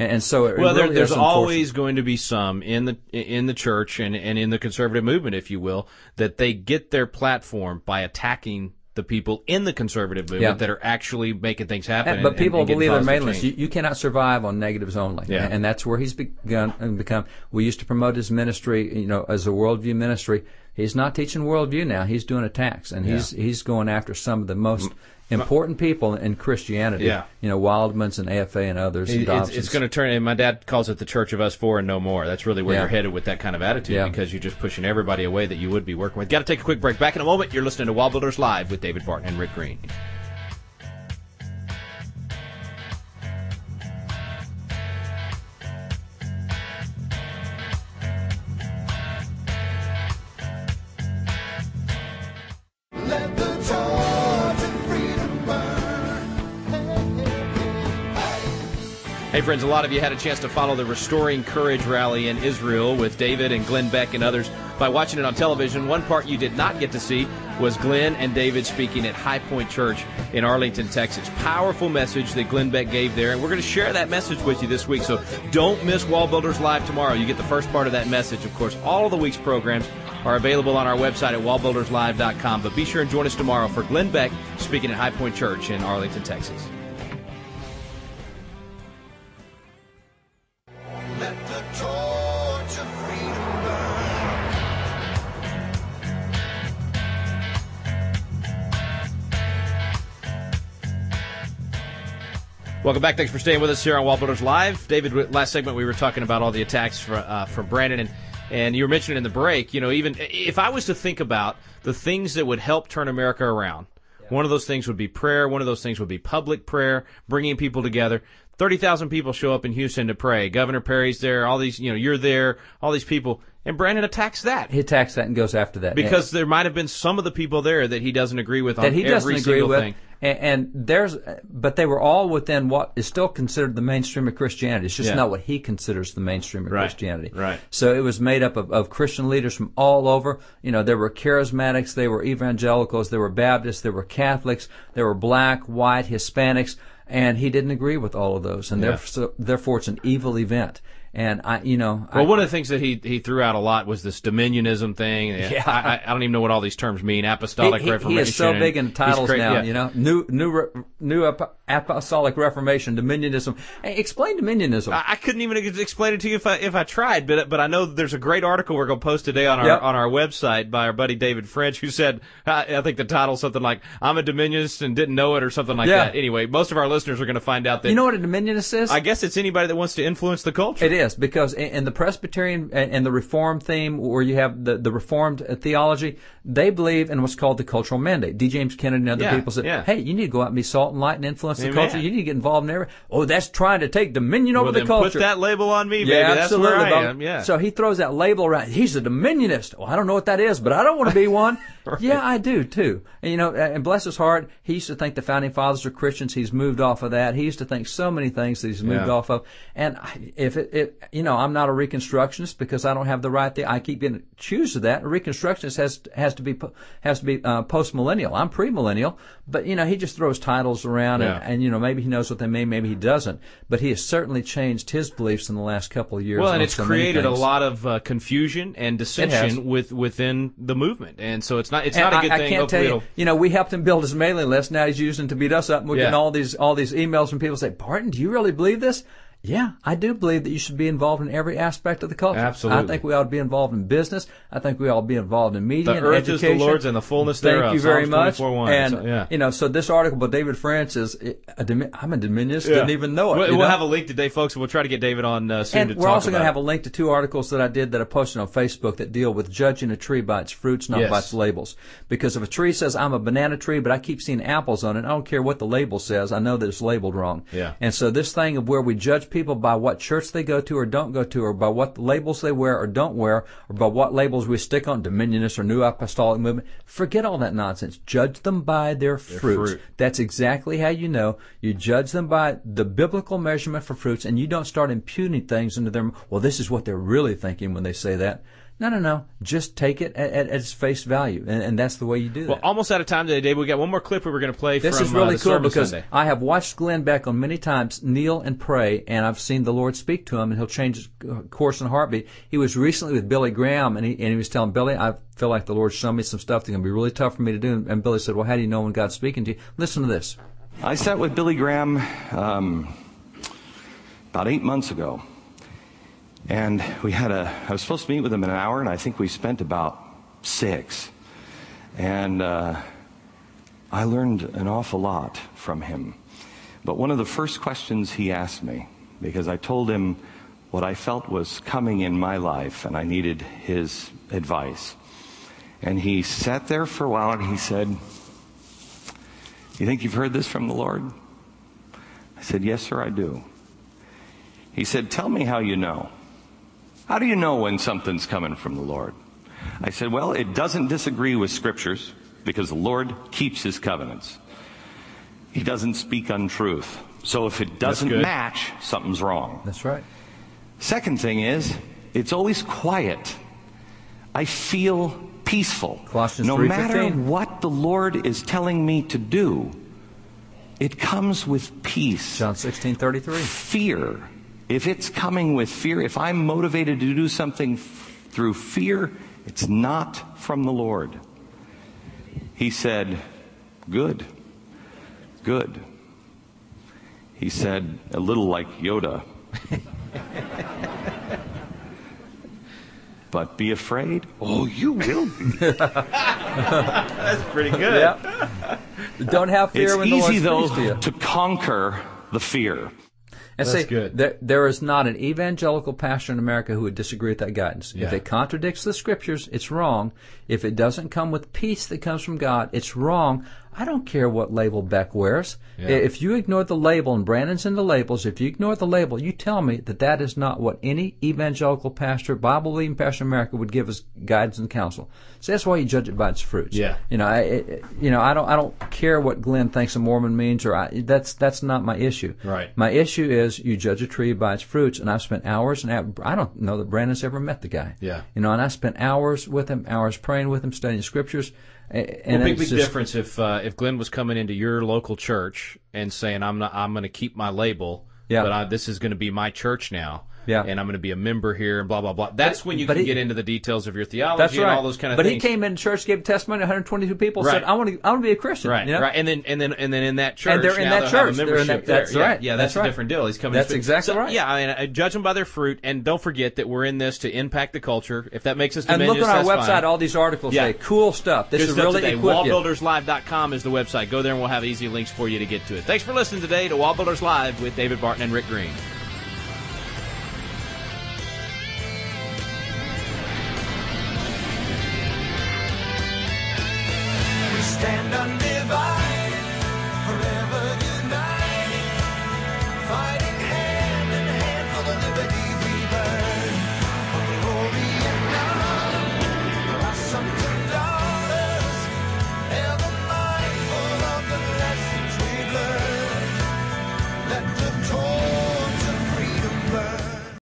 And so it well, really there's is always going to be some in the church and in the conservative movement, if you will, that they get their platform by attacking the people in the conservative movement that are actually making things happen. But people and believe they're positive mailingless. change. You cannot survive on negatives only. And that's where he's become. We used to promote his ministry, as a worldview ministry. He's not teaching worldview now. He's doing attacks, and he's going after some of the most important people in Christianity. Wildman's and AFA and others. It's going to turn, and my dad calls it the Church of Us Four and No More. That's really where you're headed with that kind of attitude, because you're just pushing everybody away that you would be working with. Got to take a quick break. Back in a moment. You're listening to Wall Builders Live with David Barton and Rick Green. Hey, friends, a lot of you had a chance to follow the Restoring Courage rally in Israel with David and Glenn Beck and others by watching it on television. One part you did not get to see was Glenn and David speaking at High Point Church in Arlington, Texas. Powerful message that Glenn Beck gave there, and we're going to share that message with you this week, so don't miss Wall Builders Live tomorrow. You get the first part of that message. Of course, all of the week's programs are available on our website at wallbuilderslive.com, but be sure and join us tomorrow for Glenn Beck speaking at High Point Church in Arlington, Texas. Welcome back. Thanks for staying with us here on Wall Builders Live. David, last segment we were talking about all the attacks from Brandon, and you were mentioning in the break, even if I was to think about the things that would help turn America around, one of those things would be prayer, one of those things would be public prayer, bringing people together. 30,000 people show up in Houston to pray. Governor Perry's there, all these, you're there, all these people. And Brandon attacks that. He attacks that and goes after that. Because there might have been some of the people there that he doesn't agree with on every single thing. But they were all within what is still considered the mainstream of Christianity. It's just not what he considers the mainstream of Christianity. Right. So it was made up of Christian leaders from all over. There were charismatics, there were evangelicals, there were Baptists, there were Catholics, there were black, white, Hispanics, and he didn't agree with all of those, and therefore it's an evil event. And one of the things that he threw out a lot was this dominionism thing. I don't even know what all these terms mean. Apostolic Reformation. He is so big in titles now. New Apostolic Reformation, Dominionism. Hey, explain Dominionism. I couldn't even explain it to you if I tried. But I know there's a great article we're going to post today on our website by our buddy David French, who said, I think the title is something like "I'm a Dominionist and didn't know it" or something like that. Anyway, most of our listeners are going to find out that. You know what a Dominionist is? I guess it's anybody that wants to influence the culture. It is, because in the Presbyterian and the Reformed theme, where you have the Reformed theology, they believe in what's called the cultural mandate. D. James Kennedy and other people said, hey, you need to go out and be salt and light and influence the culture. You need to get involved in everything. Oh, that's trying to take dominion over the culture. Put that label on me, baby. Absolutely. That's where I am. Yeah. So he throws that label around. He's a dominionist. Well, I don't know what that is, but I don't want to be one. Right. Yeah, I do too. And, and bless his heart, he used to think the founding fathers are Christians. He's moved off of that. He used to think so many things that he's moved off of. And if I'm not a Reconstructionist because I don't have the right thing. I keep getting accused of that. A Reconstructionist has to be post-millennial. I'm premillennial, but he just throws titles around and maybe he knows what they mean, maybe he doesn't. But he has certainly changed his beliefs in the last couple of years. Well, and it's created a lot of confusion and dissension within the movement, and so it's not a good thing. I can't tell you. We helped him build his mailing list. Now he's using to beat us up. And we're getting all these emails from people say, "Barton, do you really believe this?" Yeah, I do believe that you should be involved in every aspect of the culture. Absolutely. I think we ought to be involved in business. I think we ought to be involved in media and education. The earth is the Lord's and the fullness thereof. Thank you very much. And, so this article by David French is, I'm a dominionist, didn't even know it. We'll have a link today, folks, and we'll try to get David on soon to talk about it. And we're also going to have a link to 2 articles that I did that I posted on Facebook that deal with judging a tree by its fruits, not by its labels. Because if a tree says, I'm a banana tree, but I keep seeing apples on it, I don't care what the label says, I know that it's labeled wrong. Yeah. And so this thing of where we judge people by what church they go to or don't go to, or by what labels they wear or don't wear, or by what labels we stick on, Dominionist or New Apostolic Movement, forget all that nonsense. Judge them by their fruits. That's exactly how you know. You judge them by the biblical measurement for fruits, and you don't start imputing things into them. Well, this is what they're really thinking when they say that. No. Just take it at its face value, and that's the way you do that. Well, almost out of time today, Dave. We got one more clip we were going to play. This from is really cool because Sunday. I have watched Glenn Beck on many times kneel and pray, and I've seen the Lord speak to him, and he'll change his course and heartbeat. He was recently with Billy Graham, and he was telling Billy, I feel like the Lord's showing me some stuff that's going to be really tough for me to do. And Billy said, well, how do you know when God's speaking to you? Listen to this. I sat with Billy Graham about 8 months ago. And I was supposed to meet with him in an hour, and I think we spent about 6. And I learned an awful lot from him. But one of the first questions he asked me, because I told him what I felt was coming in my life, and I needed his advice. And he sat there for a while, and he said, "You think you've heard this from the Lord?" I said, "Yes, sir, I do." He said, "Tell me how you know. How do you know when something's coming from the Lord?" I said, "Well, it doesn't disagree with Scriptures because the Lord keeps His covenants. He doesn't speak untruth. So if it doesn't match, something's wrong." That's right. Second thing is, it's always quiet. I feel peaceful. Colossians no 3:15. matter what the Lord is telling me to do, it comes with peace. John 16:33. Fear. If it's coming with fear, if I'm motivated to do something through fear, it's not from the Lord. He said, "Good. Good." He said, a little like Yoda, "But be afraid? Oh, you will be." That's pretty good. Yeah. Don't have fear when the Lord It's easy, speaks to you. though, to conquer the fear. And That's see, good. there is not an evangelical pastor in America who would disagree with that guidance. Yeah. If it contradicts the Scriptures, it's wrong. If it doesn't come with peace that comes from God, it's wrong. I don't care what label Beck wears. Yeah. If you ignore the label, and Brandon's into labels, if you ignore the label, you tell me that that is not what any evangelical pastor, Bible-believing pastor in America would give as guidance and counsel. So that's why you judge it by its fruits. Yeah. I don't care what Glenn thinks a Mormon means, that's not my issue. Right. My issue is you judge a tree by its fruits, and I've spent hours and I don't know that Brandon's ever met the guy. Yeah. And I spent hours with him, hours praying with him, studying Scriptures. And big difference if Glenn was coming into your local church and saying, I'm going to keep my label, but this is going to be my church now. Yeah. And I'm going to be a member here and blah, blah, blah. That's when you can get into the details of your theology that's right. and all those kind of things. But things. he came in church, gave testimony, 122 people Right. said, I want to be a Christian. Right, you know? right. And then in that church, and they're in now that they'll have church. a membership there. That's right. Yeah, that's a different deal. He's coming. That's exactly right. Yeah, I judge them by their fruit, and don't forget that we're in this to impact the culture. If that makes us And dominionists, look on our that's website, fine. all these articles Yeah. say cool stuff. This Good is stuff really today. equip you. Wallbuilderslive.com is the website. Go there and we'll have easy links for you to get to it. Thanks for listening today to Wall Builders Live with David Barton and Rick Green. Stand undivided.